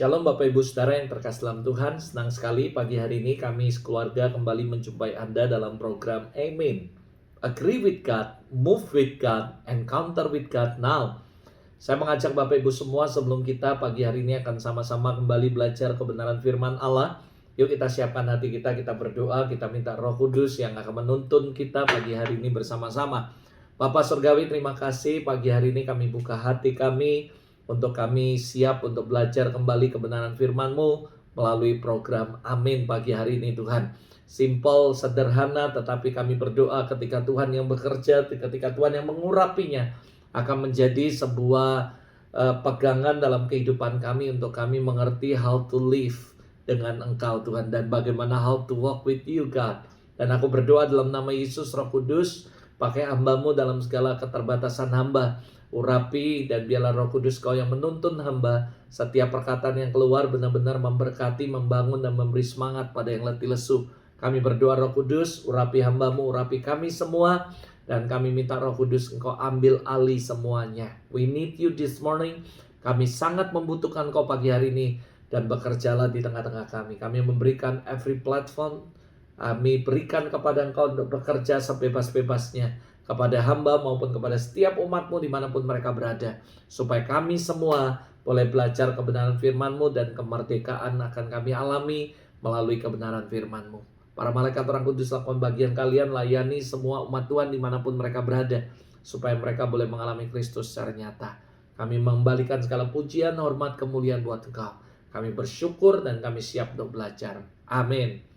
Shalom Bapak Ibu Saudara yang terkasih dalam Tuhan. Senang sekali pagi hari ini kami sekeluarga kembali menjumpai Anda dalam program Amen. Agree with God, move with God, encounter with God now. Saya mengajak Bapak Ibu semua sebelum kita pagi hari ini akan sama-sama kembali belajar kebenaran firman Allah. Yuk kita siapkan hati kita berdoa, kita minta Roh Kudus yang akan menuntun kita pagi hari ini bersama-sama. Bapak Surgawi, terima kasih pagi hari ini kami buka hati kami untuk kami siap untuk belajar kembali kebenaran firman-Mu melalui program Amin pagi hari ini Tuhan. Simple, sederhana, tetapi kami berdoa ketika Tuhan yang bekerja, ketika Tuhan yang mengurapinya akan menjadi sebuah pegangan dalam kehidupan kami untuk kami mengerti how to live dengan Engkau Tuhan dan bagaimana how to walk with you God. Dan aku berdoa dalam nama Yesus Roh Kudus, pakai hamba-Mu dalam segala keterbatasan hamba. Urapi dan biarlah Roh Kudus Kau yang menuntun hamba. Setiap perkataan yang keluar benar-benar memberkati, membangun dan memberi semangat pada yang letih lesu. Kami berdoa Roh Kudus, urapi hamba-Mu, urapi kami semua. Dan kami minta Roh Kudus Engkau ambil alih semuanya. We need you this morning. Kami sangat membutuhkan Kau pagi hari ini. Dan bekerjalah di tengah-tengah kami. Kami memberikan every platform. Kami berikan kepada Engkau untuk bekerja sebebas-bebasnya kepada hamba maupun kepada setiap umat-Mu dimanapun mereka berada, supaya kami semua boleh belajar kebenaran firman-Mu dan kemerdekaan akan kami alami melalui kebenaran firman-Mu. Para malaikat Orang Kudus lakukan bagian kalian, layani semua umat Tuhan dimanapun mereka berada, supaya mereka boleh mengalami Kristus secara nyata. Kami mengembalikan segala pujian, hormat, kemuliaan buat Engkau. Kami bersyukur dan kami siap untuk belajar. Amin.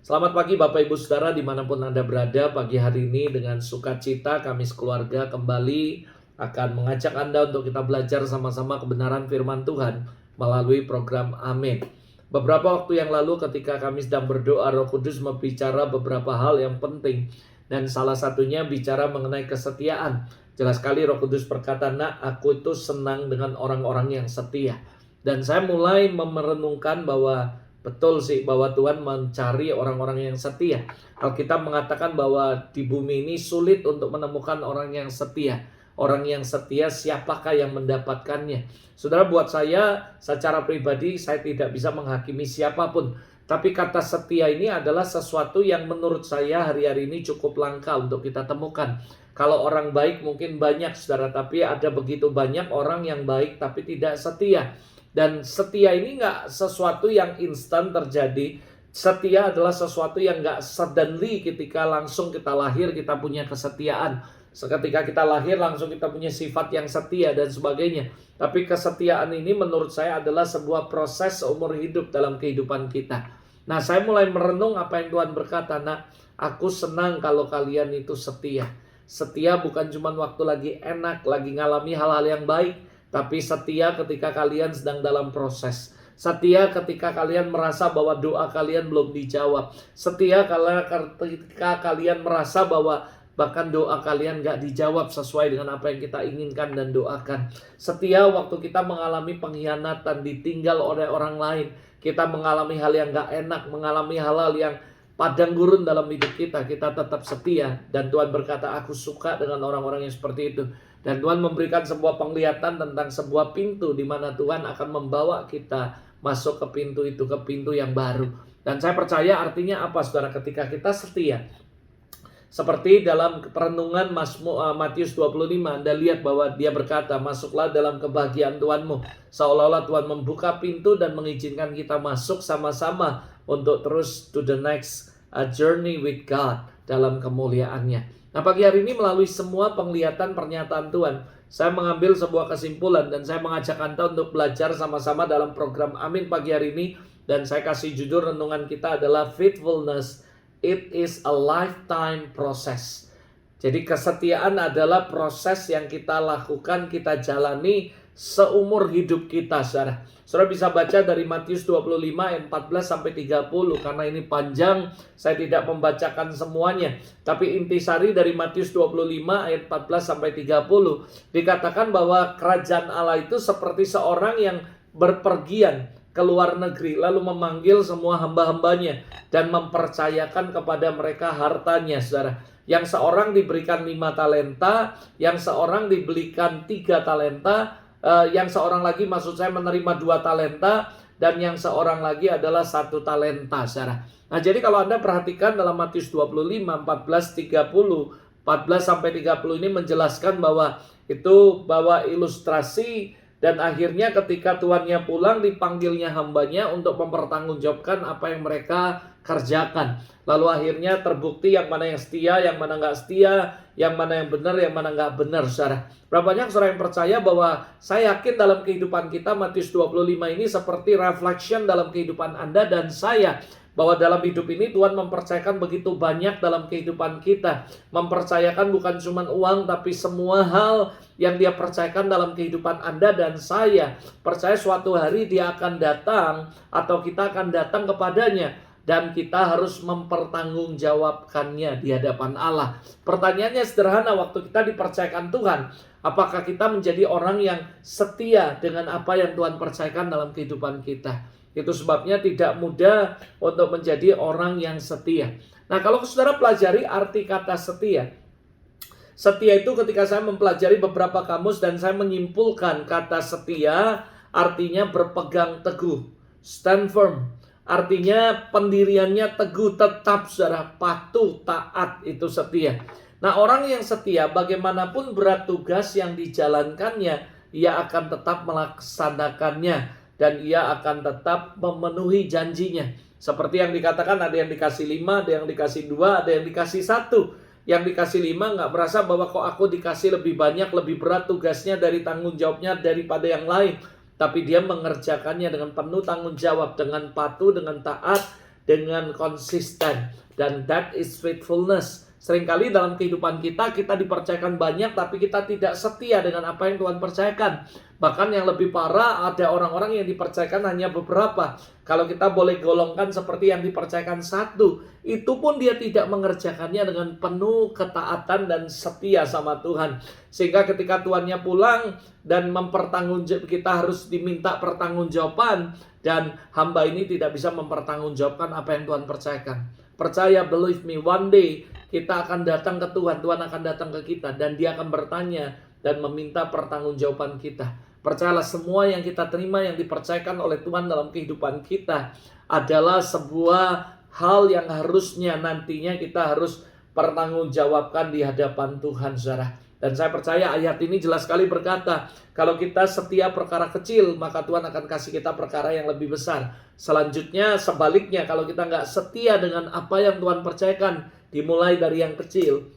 Selamat pagi Bapak Ibu Saudara dimanapun Anda berada. Pagi hari ini dengan sukacita kami sekeluarga kembali akan mengajak Anda untuk kita belajar sama-sama kebenaran firman Tuhan melalui program Amin. Beberapa waktu yang lalu ketika kami sedang berdoa, Roh Kudus membicara beberapa hal yang penting. Dan salah satunya bicara mengenai kesetiaan. Jelas sekali Roh Kudus berkata, "Nak, aku itu senang dengan orang-orang yang setia." Dan saya mulai merenungkan bahwa betul sih bahwa Tuhan mencari orang-orang yang setia. Alkitab mengatakan bahwa di bumi ini sulit untuk menemukan orang yang setia. Orang yang setia siapakah yang mendapatkannya? Saudara, buat saya secara pribadi saya tidak bisa menghakimi siapapun. Tapi kata setia ini adalah sesuatu yang menurut saya hari-hari ini cukup langka untuk kita temukan. Kalau orang baik mungkin banyak saudara, tapi ada begitu banyak orang yang baik tapi tidak setia. Dan setia ini nggak sesuatu yang instan terjadi. Setia adalah sesuatu yang nggak suddenly ketika langsung kita lahir kita punya kesetiaan. Seketika kita lahir langsung kita punya sifat yang setia dan sebagainya. Tapi kesetiaan ini menurut saya adalah sebuah proses seumur hidup dalam kehidupan kita. Nah, saya mulai merenung apa yang Tuhan berkata, "Nah, aku senang kalau kalian itu setia." Setia bukan cuma waktu lagi enak, lagi ngalami hal-hal yang baik. Tapi setia ketika kalian sedang dalam proses. Setia ketika kalian merasa bahwa doa kalian belum dijawab. Setia ketika kalian merasa bahwa bahkan doa kalian gak dijawab sesuai dengan apa yang kita inginkan dan doakan. Setia waktu kita mengalami pengkhianatan, ditinggal oleh orang lain. Kita mengalami hal yang gak enak, mengalami hal-hal yang padang gurun dalam hidup kita. Kita tetap setia. Dan Tuhan berkata, "Aku suka dengan orang-orang yang seperti itu." Dan Tuhan memberikan sebuah penglihatan tentang sebuah pintu di mana Tuhan akan membawa kita masuk ke pintu itu, ke pintu yang baru. Dan saya percaya artinya apa saudara ketika kita setia. Seperti dalam perenungan Matius 25, Anda lihat bahwa dia berkata, "Masuklah dalam kebahagiaan Tuhanmu." Seolah-olah Tuhan membuka pintu dan mengizinkan kita masuk sama-sama untuk terus to the next journey with God dalam kemuliaannya. Nah, pagi hari ini melalui semua penglihatan pernyataan Tuhan, saya mengambil sebuah kesimpulan dan saya mengajak Anda untuk belajar sama-sama dalam program Amin pagi hari ini. Dan saya kasih judul renungan kita adalah Faithfulness, it is a lifetime process. Jadi kesetiaan adalah proses yang kita lakukan, kita jalani seumur hidup kita, saudara. Saudara bisa baca dari Matius 25 ayat 14 sampai 30 karena ini panjang, saya tidak membacakan semuanya. Tapi intisari dari Matius 25 ayat 14 sampai 30 dikatakan bahwa kerajaan Allah itu seperti seorang yang berpergian ke luar negeri lalu memanggil semua hamba-hambanya dan mempercayakan kepada mereka hartanya, saudara. Yang seorang diberikan 5 talenta, yang seorang diberikan 3 talenta, yang seorang lagi maksud saya menerima 2 talenta, dan yang seorang lagi adalah 1 talenta, saudara. Nah, jadi kalau Anda perhatikan dalam Matius 25, 14, 30, 14 sampai 30 ini menjelaskan bahwa itu bahwa ilustrasi, dan akhirnya ketika tuannya pulang dipanggilnya hambanya untuk mempertanggungjawabkan apa yang mereka kerjakan. Lalu akhirnya terbukti yang mana yang setia, yang mana nggak setia, yang mana yang benar, yang mana nggak benar, saudara. Berapa banyak saudara yang percaya bahwa saya yakin dalam kehidupan kita Matius 25 ini seperti reflection dalam kehidupan Anda dan saya, bahwa dalam hidup ini Tuhan mempercayakan begitu banyak dalam kehidupan kita. Mempercayakan bukan cuma uang, tapi semua hal yang Dia percayakan dalam kehidupan Anda dan saya. Percaya suatu hari Dia akan datang, atau kita akan datang kepadanya, dan kita harus mempertanggungjawabkannya di hadapan Allah. Pertanyaannya sederhana, waktu kita dipercayakan Tuhan, apakah kita menjadi orang yang setia dengan apa yang Tuhan percayakan dalam kehidupan kita? Itu sebabnya tidak mudah untuk menjadi orang yang setia. Nah, kalau saudara pelajari arti kata setia. Setia itu ketika saya mempelajari beberapa kamus dan saya menyimpulkan kata setia artinya berpegang teguh. Stand firm. Artinya pendiriannya teguh, tetap, saudara, patuh, taat, itu setia. Nah, orang yang setia bagaimanapun berat tugas yang dijalankannya, ia akan tetap melaksanakannya. Dan ia akan tetap memenuhi janjinya. Seperti yang dikatakan, ada yang dikasih 5, ada yang dikasih 2, ada yang dikasih 1. Yang dikasih 5 nggak merasa bahwa kok aku dikasih lebih banyak, lebih berat tugasnya dari tanggung jawabnya daripada yang lain. Tapi dia mengerjakannya dengan penuh tanggung jawab, dengan patuh, dengan taat, dengan konsisten. Dan that is faithfulness. Seringkali dalam kehidupan kita dipercayakan banyak, tapi kita tidak setia dengan apa yang Tuhan percayakan. Bahkan yang lebih parah, ada orang-orang yang dipercayakan hanya beberapa. Kalau kita boleh golongkan seperti yang dipercayakan 1, itu pun dia tidak mengerjakannya dengan penuh ketaatan dan setia sama Tuhan. Sehingga ketika tuannya pulang dan kita harus diminta pertanggungjawaban, dan hamba ini tidak bisa mempertanggungjawabkan apa yang Tuhan percayakan. Percaya, believe me, one day kita akan datang ke Tuhan, Tuhan akan datang ke kita, dan Dia akan bertanya dan meminta pertanggungjawaban kita. Percayalah, semua yang kita terima yang dipercayakan oleh Tuhan dalam kehidupan kita adalah sebuah hal yang harusnya nantinya kita harus pertanggungjawabkan di hadapan Tuhan, saudara. Dan saya percaya ayat ini jelas sekali berkata, kalau kita setia perkara kecil, maka Tuhan akan kasih kita perkara yang lebih besar. Selanjutnya, sebaliknya, kalau kita nggak setia dengan apa yang Tuhan percayakan, dimulai dari yang kecil,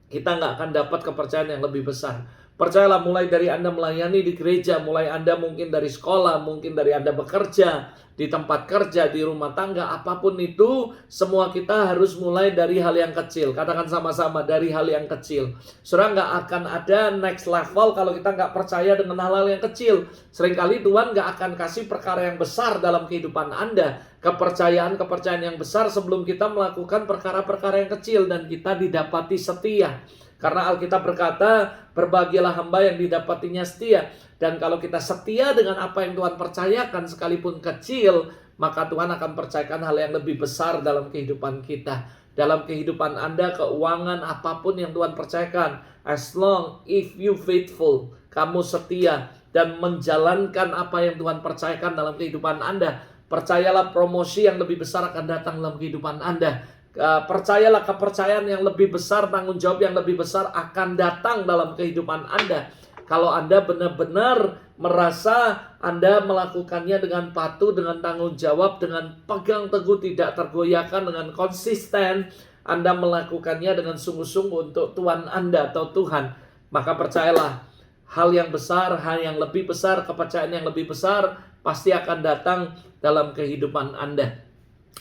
kita nggak akan dapat kepercayaan yang lebih besar. Percayalah, mulai dari Anda melayani di gereja, mulai Anda mungkin dari sekolah, mungkin dari Anda bekerja, di tempat kerja, di rumah tangga, apapun itu, semua kita harus mulai dari hal yang kecil. Katakan sama-sama, dari hal yang kecil. Saudara, nggak akan ada next level kalau kita nggak percaya dengan hal-hal yang kecil. Seringkali Tuhan nggak akan kasih perkara yang besar dalam kehidupan Anda. Kepercayaan yang besar sebelum kita melakukan perkara-perkara yang kecil dan kita didapati setia. Karena Alkitab berkata, berbahagialah hamba yang didapatinya setia. Dan kalau kita setia dengan apa yang Tuhan percayakan sekalipun kecil, maka Tuhan akan percayakan hal yang lebih besar dalam kehidupan kita. Dalam kehidupan Anda, keuangan, apapun yang Tuhan percayakan, as long if you faithful, kamu setia dan menjalankan apa yang Tuhan percayakan dalam kehidupan Anda, percayalah promosi yang lebih besar akan datang dalam kehidupan Anda. Percayalah, kepercayaan yang lebih besar, tanggung jawab yang lebih besar akan datang dalam kehidupan Anda. Kalau Anda benar-benar merasa Anda melakukannya dengan patuh, dengan tanggung jawab, dengan pegang teguh, tidak tergoyahkan, dengan konsisten, Anda melakukannya dengan sungguh-sungguh untuk Tuhan Anda atau Tuhan, maka percayalah, hal yang besar, hal yang lebih besar, kepercayaan yang lebih besar pasti akan datang dalam kehidupan Anda.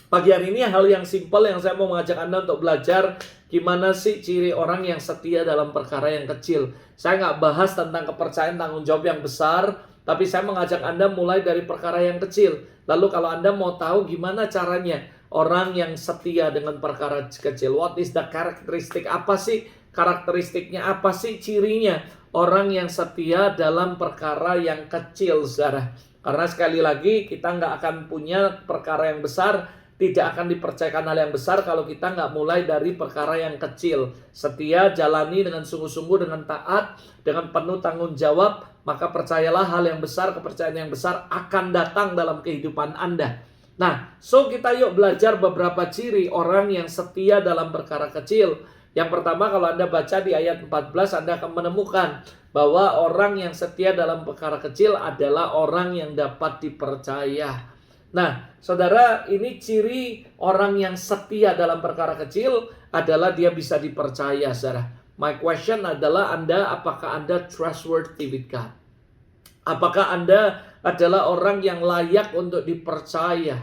Pagi hari ini hal yang simpel yang saya mau mengajak Anda untuk belajar, gimana sih ciri orang yang setia dalam perkara yang kecil. Saya nggak bahas tentang kepercayaan tanggung jawab yang besar, tapi saya mengajak Anda mulai dari perkara yang kecil. Lalu kalau Anda mau tahu gimana caranya orang yang setia dengan perkara kecil, what is the karakteristik, apa sih karakteristiknya, apa sih cirinya orang yang setia dalam perkara yang kecil, saudara. Karena sekali lagi kita nggak akan punya perkara yang besar tidak akan dipercayakan hal yang besar kalau kita nggak mulai dari perkara yang kecil. Setia, jalani dengan sungguh-sungguh, dengan taat, dengan penuh tanggung jawab, maka percayalah hal yang besar, kepercayaan yang besar akan datang dalam kehidupan Anda. Nah, so kita yuk belajar beberapa ciri orang yang setia dalam perkara kecil. Yang pertama, kalau Anda baca di ayat 14, Anda akan menemukan bahwa orang yang setia dalam perkara kecil adalah orang yang dapat dipercaya. Nah, saudara, ini ciri orang yang setia dalam perkara kecil adalah dia bisa dipercaya, saudara. My question adalah apakah Anda trustworthy with God? Apakah Anda adalah orang yang layak untuk dipercaya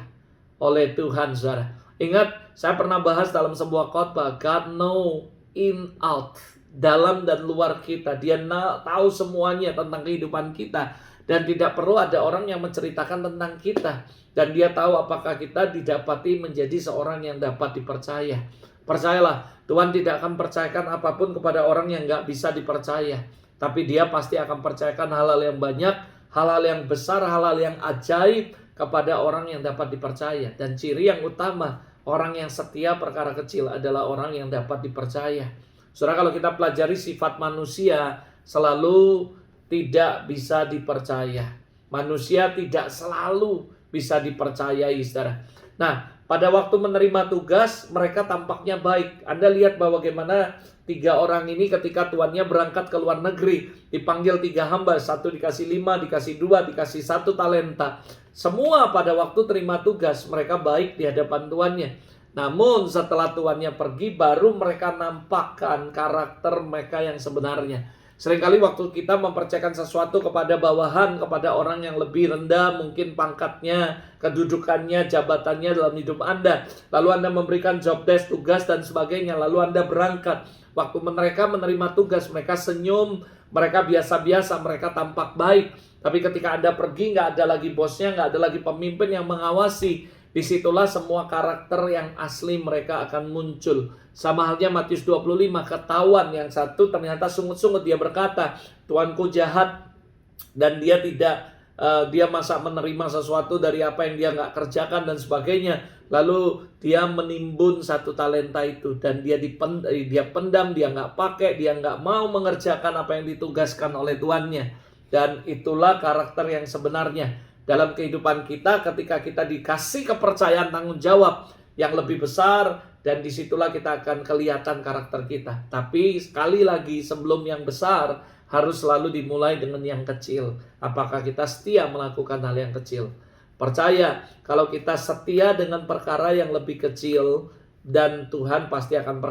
oleh Tuhan, saudara? Ingat, saya pernah bahas dalam sebuah khotbah, God know in out, dalam dan luar kita. Dia tahu semuanya tentang kehidupan kita. Dan tidak perlu ada orang yang menceritakan tentang kita. Dan dia tahu apakah kita didapati menjadi seorang yang dapat dipercaya. Percayalah, Tuhan tidak akan percayakan apapun kepada orang yang gak bisa dipercaya. Tapi dia pasti akan percayakan hal-hal yang banyak, hal-hal yang besar, hal-hal yang ajaib kepada orang yang dapat dipercaya. Dan ciri yang utama, orang yang setia perkara kecil adalah orang yang dapat dipercaya. Saudara, kalau kita pelajari sifat manusia selalu tidak bisa dipercaya. Manusia tidak selalu bisa dipercayai, saudara. Nah, pada waktu menerima tugas, mereka tampaknya baik. Anda lihat bahwa bagaimana 3 orang ini ketika tuannya berangkat ke luar negeri, dipanggil 3 hamba, 1 dikasih 5, dikasih 2, dikasih 1 talenta. Semua pada waktu terima tugas, mereka baik di hadapan tuannya. Namun setelah tuannya pergi, baru mereka nampakkan karakter mereka yang sebenarnya. Seringkali waktu kita mempercayakan sesuatu kepada bawahan, kepada orang yang lebih rendah, mungkin pangkatnya, kedudukannya, jabatannya dalam hidup Anda. Lalu Anda memberikan job desk, tugas, dan sebagainya. Lalu Anda berangkat. Waktu mereka menerima tugas, mereka senyum, mereka biasa-biasa, mereka tampak baik. Tapi ketika Anda pergi, nggak ada lagi bosnya, nggak ada lagi pemimpin yang mengawasi. Disitulah semua karakter yang asli mereka akan muncul. Sama halnya Matius 25, ketahuan yang satu ternyata sungut-sungut. Dia berkata, Tuanku jahat, dan dia tidak, dia masa menerima sesuatu dari apa yang dia nggak kerjakan dan sebagainya. Lalu dia menimbun 1 talenta itu, dan dia pendam, dia nggak pakai, dia nggak mau mengerjakan apa yang ditugaskan oleh tuannya. Dan itulah karakter yang sebenarnya. Dalam kehidupan kita, ketika kita dikasih kepercayaan tanggung jawab yang lebih besar, dan disitulah kita akan kelihatan karakter kita. Tapi sekali lagi, sebelum yang besar, harus selalu dimulai dengan yang kecil. Apakah kita setia melakukan hal yang kecil? Percaya, kalau kita setia dengan perkara yang lebih kecil, dan Tuhan pasti akan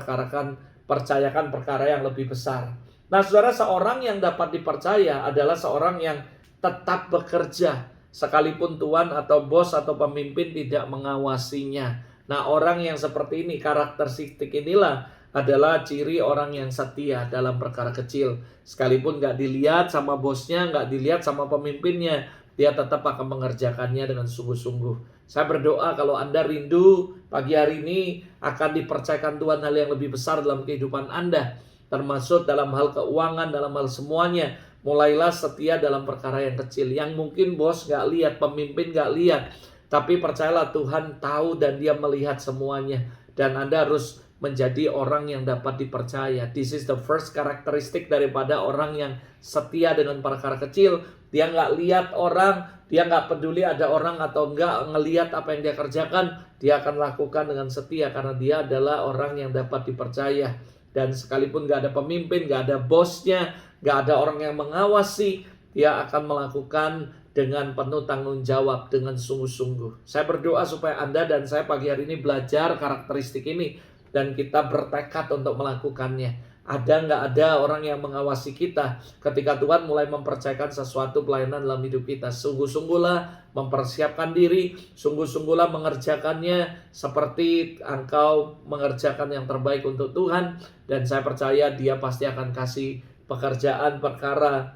percayakan perkara yang lebih besar. Nah, saudara, seorang yang dapat dipercaya adalah seorang yang tetap bekerja, sekalipun tuan atau bos atau pemimpin tidak mengawasinya. Nah, orang yang seperti ini, karakteristik inilah adalah ciri orang yang setia dalam perkara kecil. Sekalipun gak dilihat sama bosnya, gak dilihat sama pemimpinnya, dia tetap akan mengerjakannya dengan sungguh-sungguh. Saya berdoa kalau Anda rindu pagi hari ini akan dipercayakan Tuhan hal yang lebih besar dalam kehidupan Anda, termasuk dalam hal keuangan, dalam hal semuanya. Mulailah setia dalam perkara yang kecil, yang mungkin bos gak lihat, pemimpin gak lihat. Tapi percayalah, Tuhan tahu dan dia melihat semuanya. Dan Anda harus menjadi orang yang dapat dipercaya. This is the first karakteristik daripada orang yang setia dengan perkara kecil. Dia nggak lihat orang, dia nggak peduli ada orang atau nggak ngelihat apa yang dia kerjakan. Dia akan lakukan dengan setia karena dia adalah orang yang dapat dipercaya. Dan sekalipun nggak ada pemimpin, nggak ada bosnya, nggak ada orang yang mengawasi, dia akan melakukan dengan penuh tanggung jawab, dengan sungguh-sungguh. Saya berdoa supaya Anda dan saya pagi hari ini belajar karakteristik ini, dan kita bertekad untuk melakukannya. Ada nggak ada orang yang mengawasi kita ketika Tuhan mulai mempercayakan sesuatu pelayanan dalam hidup kita. Sungguh-sungguhlah mempersiapkan diri, sungguh-sungguhlah mengerjakannya seperti engkau mengerjakan yang terbaik untuk Tuhan. Dan saya percaya dia pasti akan kasih pekerjaan, perkara,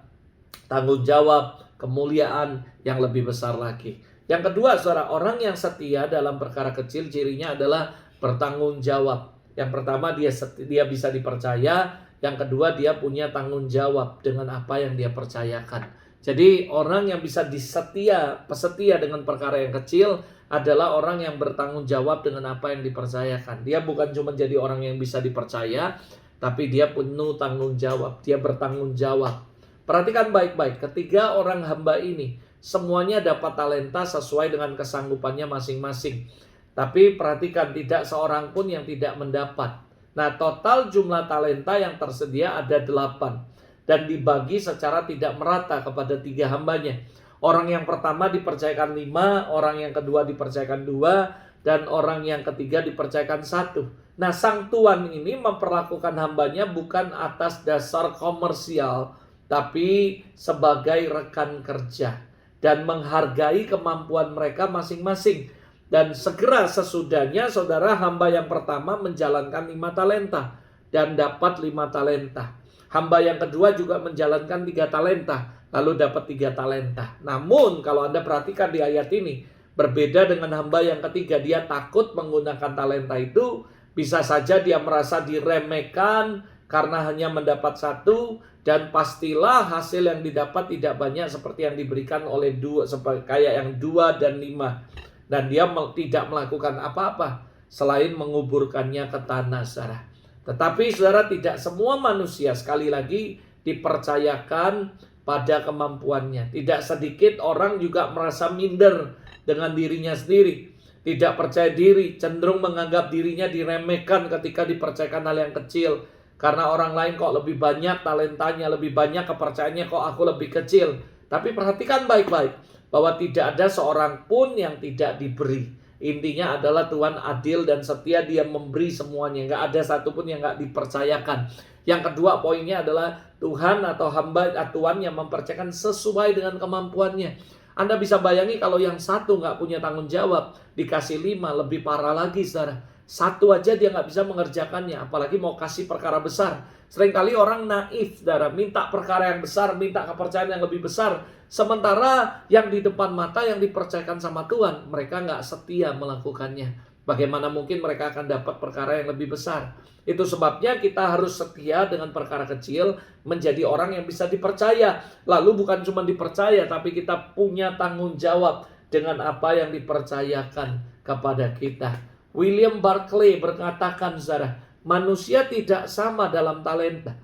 tanggung jawab, kemuliaan yang lebih besar lagi. Yang kedua, saudara, orang yang setia dalam perkara kecil cirinya adalah bertanggung jawab. Yang pertama, dia bisa dipercaya. Yang kedua, dia punya tanggung jawab dengan apa yang dia percayakan. Jadi orang yang bisa setia dengan perkara yang kecil adalah orang yang bertanggung jawab dengan apa yang dipercayakan. Dia bukan cuma jadi orang yang bisa dipercaya, tapi dia penuh tanggung jawab. Dia bertanggung jawab. Perhatikan baik-baik, ketiga orang hamba ini semuanya dapat talenta sesuai dengan kesanggupannya masing-masing. Tapi perhatikan, tidak seorang pun yang tidak mendapat. Nah, total jumlah talenta yang tersedia ada 8. Dan dibagi secara tidak merata kepada 3 hambanya. Orang yang pertama dipercayakan 5, orang yang kedua dipercayakan 2, dan orang yang ketiga dipercayakan 1. Nah, sang tuan ini memperlakukan hambanya bukan atas dasar komersial, tapi sebagai rekan kerja dan menghargai kemampuan mereka masing-masing. Dan segera sesudahnya, saudara, hamba yang pertama menjalankan 5 talenta dan dapat 5 talenta. Hamba yang kedua juga menjalankan 3 talenta, lalu dapat 3 talenta. Namun kalau Anda perhatikan di ayat ini, berbeda dengan hamba yang ketiga, dia takut menggunakan talenta itu. Bisa saja dia merasa diremehkan karena hanya mendapat 1, dan pastilah hasil yang didapat tidak banyak seperti yang diberikan oleh 2, kayak yang 2 dan 5. Dan dia tidak melakukan apa-apa selain menguburkannya ke tanah, saudara. Tetapi saudara, tidak semua manusia sekali lagi dipercayakan pada kemampuannya. Tidak sedikit orang juga merasa minder dengan dirinya sendiri. Tidak percaya diri, cenderung menganggap dirinya diremehkan ketika dipercayakan hal yang kecil. Karena orang lain kok lebih banyak talentanya, lebih banyak kepercayaannya, kok aku lebih kecil. Tapi perhatikan baik-baik bahwa tidak ada seorang pun yang tidak diberi. Intinya adalah Tuhan adil dan setia, dia memberi semuanya. Nggak ada satupun yang nggak dipercayakan. Yang kedua poinnya adalah Tuhan atau hamba Tuhan yang mempercayakan sesuai dengan kemampuannya. Anda bisa bayangi kalau yang satu nggak punya tanggung jawab, dikasih 5, lebih parah lagi, saudara. 1 aja dia nggak bisa mengerjakannya, apalagi mau kasih perkara besar. Seringkali orang naif, saudara, minta perkara yang besar, minta kepercayaan yang lebih besar. Sementara yang di depan mata yang dipercayakan sama Tuhan, mereka nggak setia melakukannya. Bagaimana mungkin mereka akan dapat perkara yang lebih besar? Itu sebabnya kita harus setia dengan perkara kecil, menjadi orang yang bisa dipercaya. Lalu bukan cuma dipercaya, tapi kita punya tanggung jawab dengan apa yang dipercayakan kepada kita. William Barclay berkatakan, saudara, manusia tidak sama dalam talenta,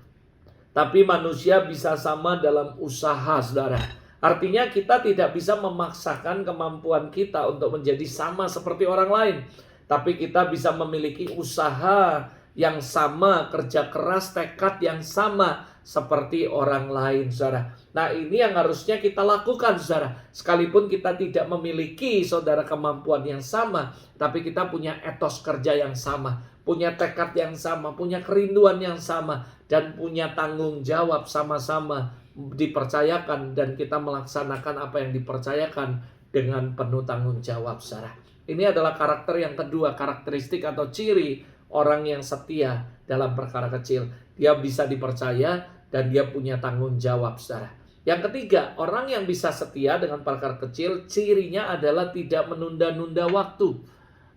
tapi manusia bisa sama dalam usaha, saudara. Artinya kita tidak bisa memaksakan kemampuan kita untuk menjadi sama seperti orang lain. Tapi kita bisa memiliki usaha yang sama, kerja keras, tekad yang sama seperti orang lain, saudara. Nah, ini yang harusnya kita lakukan, saudara. Sekalipun kita tidak memiliki, saudara, kemampuan yang sama, tapi kita punya etos kerja yang sama, punya tekad yang sama, punya kerinduan yang sama, dan punya tanggung jawab sama-sama dipercayakan, dan kita melaksanakan apa yang dipercayakan dengan penuh tanggung jawab, saudara. Ini adalah karakter yang kedua, karakteristik atau ciri orang yang setia dalam perkara kecil. Dia bisa dipercaya dan dia punya tanggung jawab, saudara. Yang ketiga, orang yang bisa setia dengan perkara kecil, cirinya adalah tidak menunda-nunda waktu.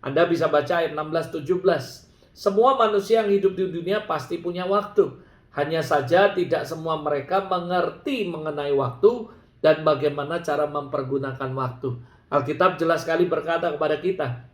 Anda bisa baca ayat 16-17. Semua manusia yang hidup di dunia pasti punya waktu. Hanya saja tidak semua mereka mengerti mengenai waktu dan bagaimana cara mempergunakan waktu. Alkitab jelas sekali berkata kepada kita,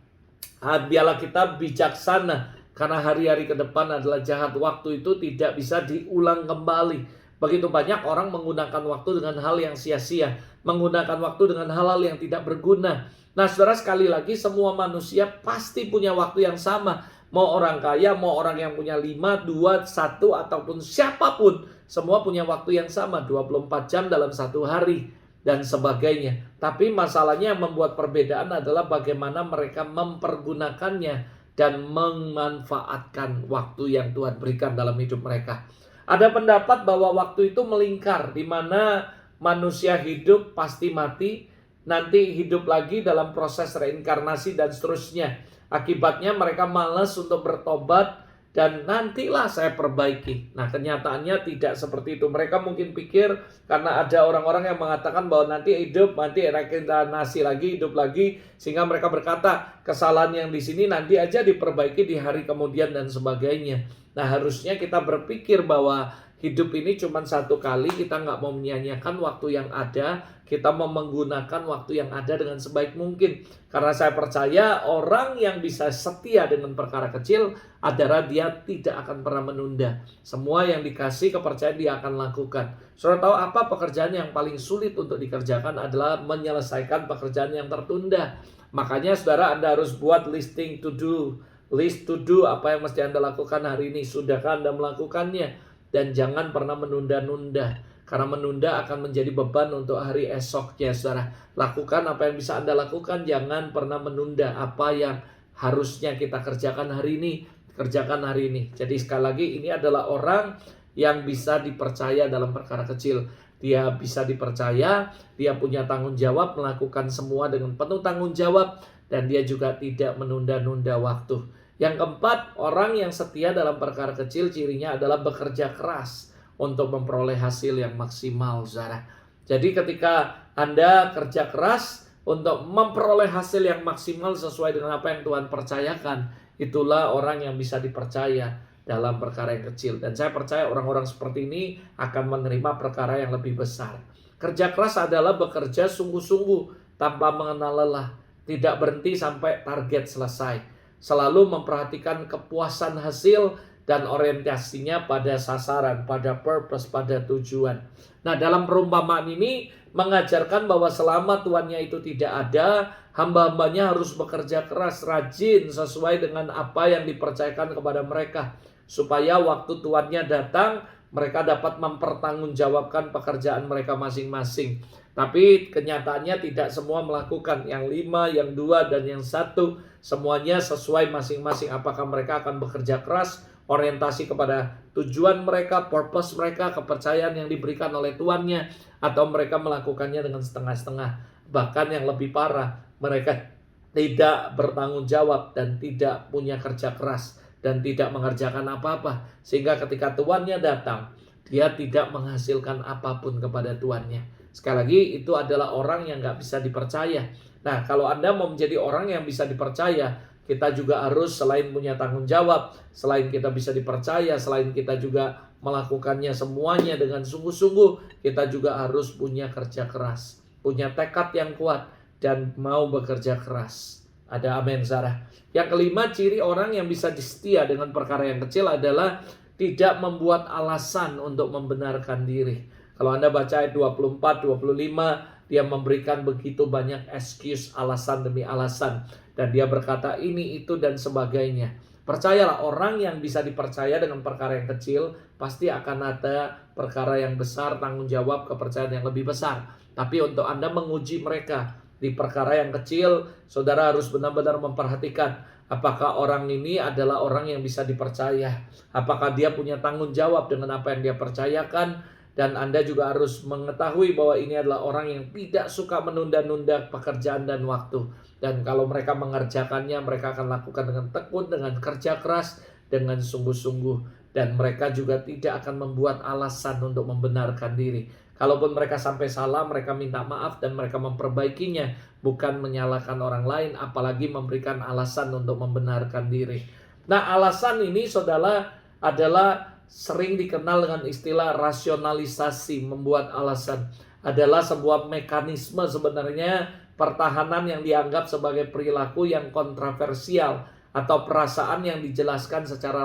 biarlah kita bijaksana, karena hari-hari ke depan adalah jahat. Waktu itu tidak bisa diulang kembali. Begitu banyak orang menggunakan waktu dengan hal yang sia-sia, menggunakan waktu dengan hal-hal yang tidak berguna. Nah, saudara, sekali lagi semua manusia pasti punya waktu yang sama. Mau orang kaya, mau orang yang punya 5, 2, 1, ataupun siapapun, semua punya waktu yang sama, 24 jam dalam satu hari, dan sebagainya. Tapi masalahnya yang membuat perbedaan adalah bagaimana mereka mempergunakannya dan memanfaatkan waktu yang Tuhan berikan dalam hidup mereka. Ada pendapat bahwa waktu itu melingkar, di mana manusia hidup pasti mati, nanti hidup lagi dalam proses reinkarnasi dan seterusnya. Akibatnya mereka malas untuk bertobat dan nantilah saya perbaiki. Nah, kenyataannya tidak seperti itu. Mereka mungkin pikir karena ada orang-orang yang mengatakan bahwa nanti hidup, nanti reinkarnasi lagi, hidup lagi, sehingga mereka berkata kesalahan yang di sini nanti aja diperbaiki di hari kemudian dan sebagainya. Nah, harusnya kita berpikir bahwa Hidup ini cuma satu kali, kita nggak mau menyanyiakan waktu yang ada, kita mau menggunakan waktu yang ada dengan sebaik mungkin. Karena saya percaya orang yang bisa setia dengan perkara kecil adalah dia tidak akan pernah menunda. Semua yang dikasih kepercayaan dia akan lakukan. Saudara tahu apa pekerjaan yang paling sulit untuk dikerjakan adalah menyelesaikan pekerjaan yang tertunda. Makanya saudara, Anda harus buat listing to do. List to do, apa yang mesti Anda lakukan hari ini. Sudahkah Anda melakukannya? Dan jangan pernah menunda-nunda. Karena menunda akan menjadi beban untuk hari esoknya, saudara. Lakukan apa yang bisa Anda lakukan. Jangan pernah menunda apa yang harusnya kita kerjakan hari ini. Kerjakan hari ini. Jadi sekali lagi, ini adalah orang yang bisa dipercaya dalam perkara kecil. Dia bisa dipercaya, dia punya tanggung jawab, melakukan semua dengan penuh tanggung jawab. Dan dia juga tidak menunda-nunda waktu. Yang keempat, orang yang setia dalam perkara kecil cirinya adalah bekerja keras untuk memperoleh hasil yang maksimal, saudara. Jadi ketika Anda kerja keras untuk memperoleh hasil yang maksimal sesuai dengan apa yang Tuhan percayakan, itulah orang yang bisa dipercaya dalam perkara yang kecil. Dan saya percaya orang-orang seperti ini akan menerima perkara yang lebih besar. Kerja keras adalah bekerja sungguh-sungguh tanpa mengenal lelah, tidak berhenti sampai target selesai. Selalu memperhatikan kepuasan hasil dan orientasinya pada sasaran, pada purpose, pada tujuan. Nah, dalam perumpamaan ini mengajarkan bahwa selama tuannya itu tidak ada, hamba-hambanya harus bekerja keras, rajin, sesuai dengan apa yang dipercayakan kepada mereka. Supaya waktu tuannya datang, mereka dapat mempertanggungjawabkan pekerjaan mereka masing-masing. Tapi kenyataannya tidak semua melakukan. Yang 5, yang 2, dan yang 1 semuanya sesuai masing-masing. Apakah mereka akan bekerja keras, orientasi kepada tujuan mereka, purpose mereka, kepercayaan yang diberikan oleh tuannya, atau mereka melakukannya dengan setengah-setengah. Bahkan yang lebih parah, mereka tidak bertanggung jawab dan tidak punya kerja keras dan tidak mengerjakan apa-apa. Sehingga ketika tuannya datang, dia tidak menghasilkan apapun kepada tuannya. Sekali lagi, itu adalah orang yang gak bisa dipercaya. Nah, kalau Anda mau menjadi orang yang bisa dipercaya, kita juga harus selain punya tanggung jawab, selain kita bisa dipercaya, selain kita juga melakukannya semuanya dengan sungguh-sungguh, kita juga harus punya kerja keras, punya tekad yang kuat, dan mau bekerja keras. Ada amin, Sarah. Yang kelima, ciri orang yang bisa setia dengan perkara yang kecil adalah tidak membuat alasan untuk membenarkan diri. Kalau Anda baca ayat 24, 25, dia memberikan begitu banyak excuse, alasan demi alasan. Dan dia berkata ini, itu, dan sebagainya. Percayalah, orang yang bisa dipercaya dengan perkara yang kecil, pasti akan ada perkara yang besar, tanggung jawab, kepercayaan yang lebih besar. Tapi untuk Anda menguji mereka di perkara yang kecil, saudara harus benar-benar memperhatikan apakah orang ini adalah orang yang bisa dipercaya. Apakah dia punya tanggung jawab dengan apa yang dia percayakan. Dan Anda juga harus mengetahui bahwa ini adalah orang yang tidak suka menunda-nunda pekerjaan dan waktu. Dan kalau mereka mengerjakannya, mereka akan lakukan dengan tekun, dengan kerja keras, dengan sungguh-sungguh. Dan mereka juga tidak akan membuat alasan untuk membenarkan diri. Kalaupun mereka sampai salah, mereka minta maaf dan mereka memperbaikinya. Bukan menyalahkan orang lain, apalagi memberikan alasan untuk membenarkan diri. Nah, alasan ini, saudara, adalah sering dikenal dengan istilah rasionalisasi. Membuat alasan adalah sebuah mekanisme sebenarnya pertahanan yang dianggap sebagai perilaku yang kontroversial atau perasaan yang dijelaskan secara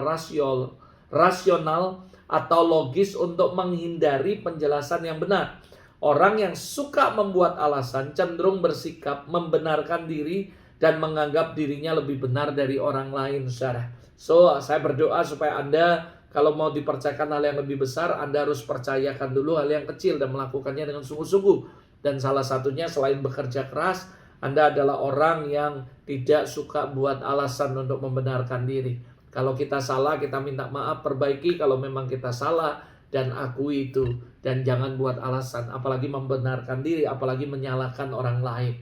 rasional atau logis untuk menghindari penjelasan yang benar. Orang yang suka membuat alasan cenderung bersikap membenarkan diri dan menganggap dirinya lebih benar dari orang lain, saudara. So, saya berdoa supaya Anda kalau mau dipercayakan hal yang lebih besar, Anda harus percayakan dulu hal yang kecil dan melakukannya dengan sungguh-sungguh. Dan salah satunya selain bekerja keras, Anda adalah orang yang tidak suka buat alasan untuk membenarkan diri. Kalau kita salah, kita minta maaf, perbaiki kalau memang kita salah, dan akui itu. Dan jangan buat alasan, apalagi membenarkan diri, apalagi menyalahkan orang lain.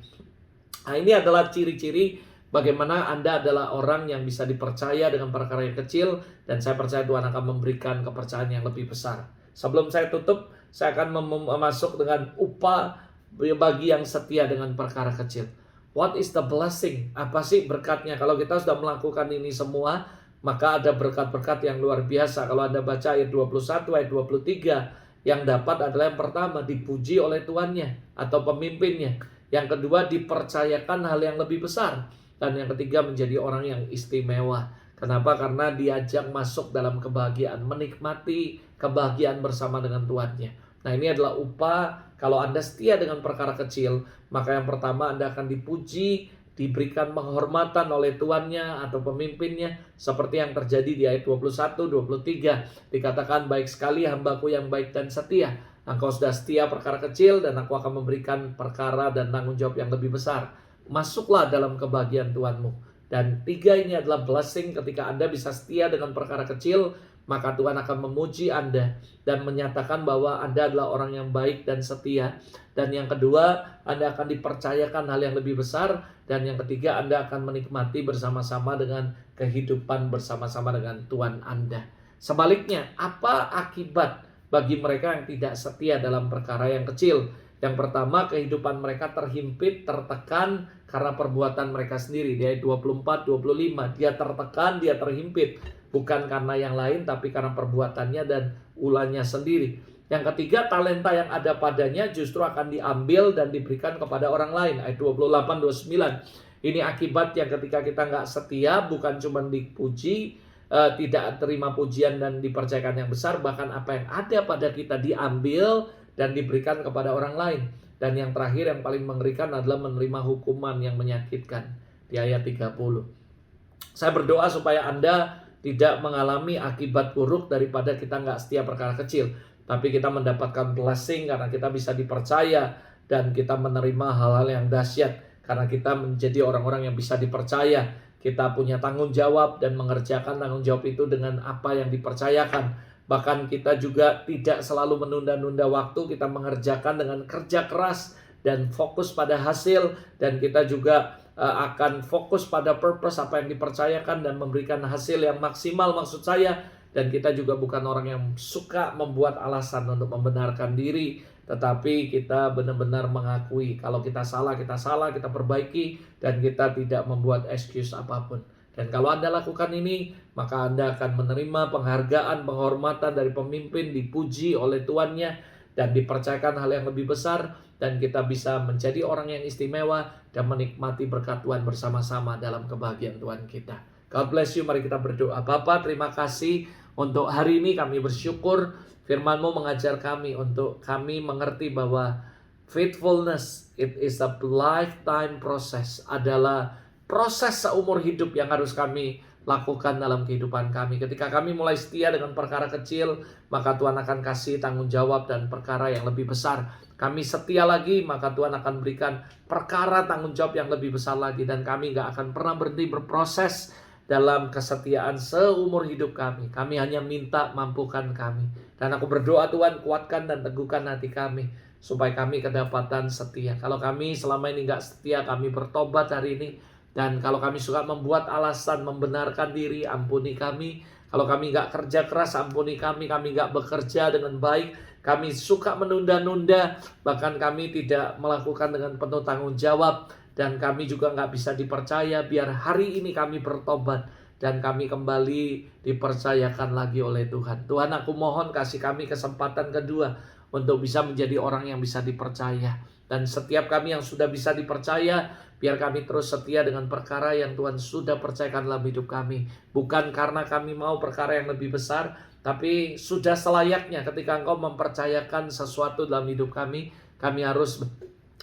Nah, ini adalah ciri-ciri bagaimana Anda adalah orang yang bisa dipercaya dengan perkara yang kecil, dan saya percaya Tuhan akan memberikan kepercayaan yang lebih besar. Sebelum saya tutup, saya akan masuk dengan upah bagi yang setia dengan perkara kecil. What is the blessing? Apa sih berkatnya? Kalau kita sudah melakukan ini semua, maka ada berkat-berkat yang luar biasa. Kalau Anda baca ayat 21, ayat 23, yang dapat adalah yang pertama, dipuji oleh tuannya atau pemimpinnya. Yang kedua, dipercayakan hal yang lebih besar. Dan yang ketiga, menjadi orang yang istimewa. Kenapa? Karena diajak masuk dalam kebahagiaan, menikmati kebahagiaan bersama dengan tuannya. Nah, ini adalah upah kalau Anda setia dengan perkara kecil, maka yang pertama Anda akan dipuji, diberikan penghormatan oleh tuannya atau pemimpinnya, seperti yang terjadi di ayat 21, 23. Dikatakan, baik sekali hambaku yang baik dan setia. Engkau sudah setia perkara kecil dan aku akan memberikan perkara dan tanggung jawab yang lebih besar. Masuklah dalam kebahagiaan Tuhanmu. Dan tiga ini adalah blessing ketika Anda bisa setia dengan perkara kecil, maka Tuhan akan memuji Anda dan menyatakan bahwa Anda adalah orang yang baik dan setia. Dan yang kedua, Anda akan dipercayakan hal yang lebih besar. Dan yang ketiga, Anda akan menikmati bersama-sama dengan kehidupan bersama-sama dengan Tuhan Anda. Sebaliknya, apa akibat bagi mereka yang tidak setia dalam perkara yang kecil? Yang pertama, kehidupan mereka terhimpit, tertekan karena perbuatan mereka sendiri. Di ayat 24, 25, dia tertekan, dia terhimpit. Bukan karena yang lain, tapi karena perbuatannya dan ulahnya sendiri. Yang ketiga, talenta yang ada padanya justru akan diambil dan diberikan kepada orang lain. Ayat 28, 29. Ini akibat yang ketika kita nggak setia, bukan cuma dipuji, tidak terima pujian dan dipercayakan yang besar, bahkan apa yang ada pada kita diambil dan diberikan kepada orang lain. Dan yang terakhir yang paling mengerikan adalah menerima hukuman yang menyakitkan. Di ayat 30. Saya berdoa supaya Anda tidak mengalami akibat buruk daripada kita nggak setia perkara kecil. Tapi kita mendapatkan blessing karena kita bisa dipercaya. Dan kita menerima hal-hal yang dahsyat karena kita menjadi orang-orang yang bisa dipercaya. Kita punya tanggung jawab dan mengerjakan tanggung jawab itu dengan apa yang dipercayakan. Bahkan kita juga tidak selalu menunda-nunda waktu. Kita mengerjakan dengan kerja keras dan fokus pada hasil. Dan kita juga akan fokus pada purpose apa yang dipercayakan dan memberikan hasil yang maksimal, maksud saya. Dan kita juga bukan orang yang suka membuat alasan untuk membenarkan diri, tetapi kita benar-benar mengakui kalau kita salah, kita perbaiki, dan kita tidak membuat excuse apapun. Dan kalau Anda lakukan ini, maka Anda akan menerima penghargaan, penghormatan dari pemimpin, dipuji oleh tuannya, dan dipercayakan hal yang lebih besar, dan kita bisa menjadi orang yang istimewa dan menikmati berkat Tuhan bersama-sama dalam kebahagiaan Tuhan kita. God bless you, mari kita berdoa. Bapa, terima kasih untuk hari ini, kami bersyukur firman-Mu mengajar kami untuk kami mengerti bahwa faithfulness, it is a lifetime process, adalah proses seumur hidup yang harus kami lakukan dalam kehidupan kami. Ketika kami mulai setia dengan perkara kecil, maka Tuhan akan kasih tanggung jawab dan perkara yang lebih besar. Kami setia lagi, maka Tuhan akan berikan perkara tanggung jawab yang lebih besar lagi. Dan kami gak akan pernah berhenti berproses dalam kesetiaan seumur hidup kami. Kami hanya minta mampukan kami. Dan aku berdoa Tuhan, kuatkan dan teguhkan hati kami, supaya kami kedapatan setia. Kalau kami selama ini gak setia, kami bertobat hari ini. Dan kalau kami suka membuat alasan membenarkan diri, ampuni kami. Kalau kami gak kerja keras, ampuni kami. Kami gak bekerja dengan baik. Kami suka menunda-nunda. Bahkan kami tidak melakukan dengan penuh tanggung jawab. Dan kami juga gak bisa dipercaya. Biar hari ini kami bertobat. Dan kami kembali dipercayakan lagi oleh Tuhan. Tuhan, aku mohon kasih kami kesempatan kedua untuk bisa menjadi orang yang bisa dipercaya. Dan setiap kami yang sudah bisa dipercaya, biar kami terus setia dengan perkara yang Tuhan sudah percayakan dalam hidup kami. Bukan karena kami mau perkara yang lebih besar, tapi sudah selayaknya ketika Engkau mempercayakan sesuatu dalam hidup kami, kami harus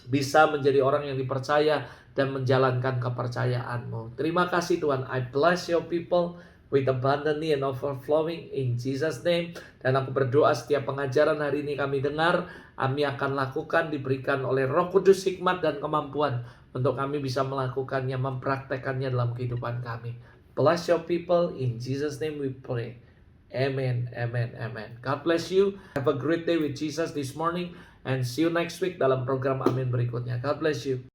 bisa menjadi orang yang dipercaya dan menjalankan kepercayaan-Mu. Terima kasih Tuhan. I bless your people with abundantly and overflowing in Jesus' name. Dan aku berdoa setiap pengajaran hari ini kami dengar, kami akan lakukan, diberikan oleh Roh Kudus hikmat dan kemampuan untuk kami bisa melakukannya, mempraktekannya dalam kehidupan kami. Bless your people, in Jesus' name we pray. Amen, amen, amen. God bless you. Have a great day with Jesus this morning. And see you next week dalam program Amin berikutnya. God bless you.